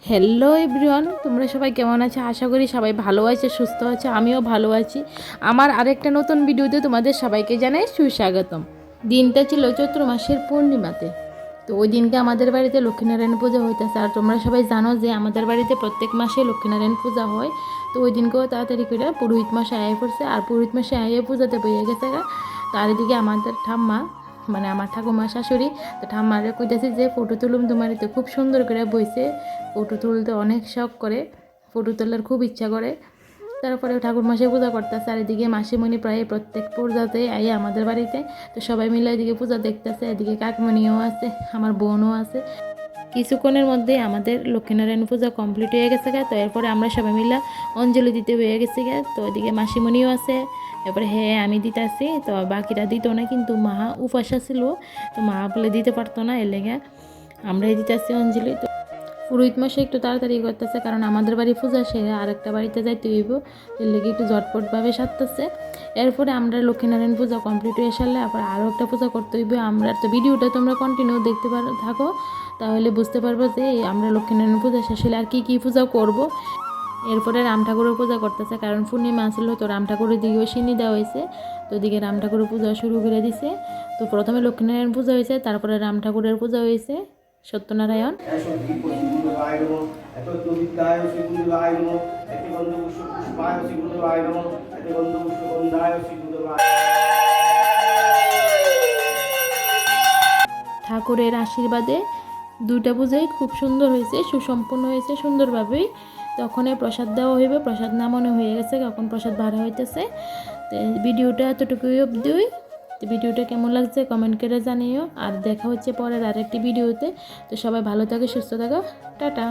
Hello everyone, তোমরা সবাই কেমন আছো? আশা করি সবাই ভালো আছে, সুস্থ আছে। আমিও ভালো আছি। আমার আরেকটা নতুন ভিডিওতে তোমাদের সবাইকে জানাই সুস্বাগতম। দিনটা ছিল চৈত্র মাসের পূর্ণিমাতে। তো ওই দিনকে আমাদের বাড়িতে লক্ষ্মীনারায়ণ পূজা হইতেছে। আর তোমরা সবাই জানো যে আমাদের বাড়িতে প্রত্যেক মাসে লক্ষ্মীনারায়ণ পূজা হয়। তো ওই দিনকেও তাড়াতাড়ি করে পুরোহিত মাসে আয়ে পড়ছে। আর পুরোহিত মাসে আয়ে পূজাতে বইয়ে গেছে। তার এদিকে আমাদের ঠাম্মা, মানে আমার ঠাকুমা শাশুড়ি, তো ঠাম্মারে কইতেছে যে ফটো তুলুম তোমার, তো খুব সুন্দর করে বইছে। ফটো তুলতে অনেক শখ করে, ফটো তোলার খুব ইচ্ছা করে। তারপরে ঠাকুর মাসে পূজা করতেছে। আর এদিকে মাসিমণি প্রায় প্রত্যেক পূজাতে আই আমাদের বাড়িতে। তো সবাই মিলে এদিকে পূজা দেখতেছে। এদিকে কাকমণিও আছে, আমার বোনও আছে। কিছুক্ষণের মধ্যে আমাদের লক্ষ্মীনারায়ণ পূজা কমপ্লিট হয়ে গেছে। তো এরপরে আমরা সবাই মিলে অঞ্জলি দিতে হয়ে গেছি। তো ওইদিকে মাসিমণিও আছে, এরপরে হ্যাঁ আমি দিতে আসি। তো বাকিরা দিত না, কিন্তু মা উপাস ছিল, তো মা বলে দিতে পারতো না, এর লেগে আমরাই দিতে আসছি অঞ্জলি। তো পুরোহিত মাসে একটু তাড়াতাড়ি করতেছে, কারণ আমাদের বাড়ি পূজা সেরে আরেকটা বাড়িতে যাইতে হইব, এর লেগে একটু ঝটপটভাবে সারতেছে। এরপরে আমরা লক্ষ্মীনারায়ণ পূজা কমপ্লিট হয়ে সারলে আবার আরও একটা পূজা করতে হইবে। আমরা তো ভিডিওটা তোমরা কন্টিনিউ দেখতে থাকো, তাহলে বুঝতে পারবো যে আমরা লক্ষ্মীনারায়ণ পূজা শেষ হলে আর কী পূজা করব। এরপরে রাম ঠাকুরের পূজা করতেছে, কারণ পূর্ণিমা ছিল, তো রাম ঠাকুরের দিকেও সিনি দেওয়া হয়েছে। তো ওদিকে রাম ঠাকুরের পূজা শুরু করে দিছে। তো প্রথমে লক্ষ্মীনারায়ণ পূজা হয়েছে, তারপরে রাম ঠাকুরের পূজা হয়েছে, সত্যনারায়ণ। ঠাকুরের আশীর্বাদে দুইটা পূজাই খুব সুন্দর হয়েছে, সুসম্পন্ন হয়েছে সুন্দরভাবেই। তখন প্রসাদ দেওয়া হইবে, প্রসাদ নামানো হয়ে গেছে, এখন প্রসাদ ভাড়া হইতেছে। তো ভিডিওটা এতটুকুই অবধি। তো ভিডিওটা কেমন লাগছে কমেন্ট করে জানিও। আর দেখা হচ্ছে পরের আরেকটি ভিডিওতে। তো সবাই ভালো থাকো, সুস্থ থাকো, টাটা।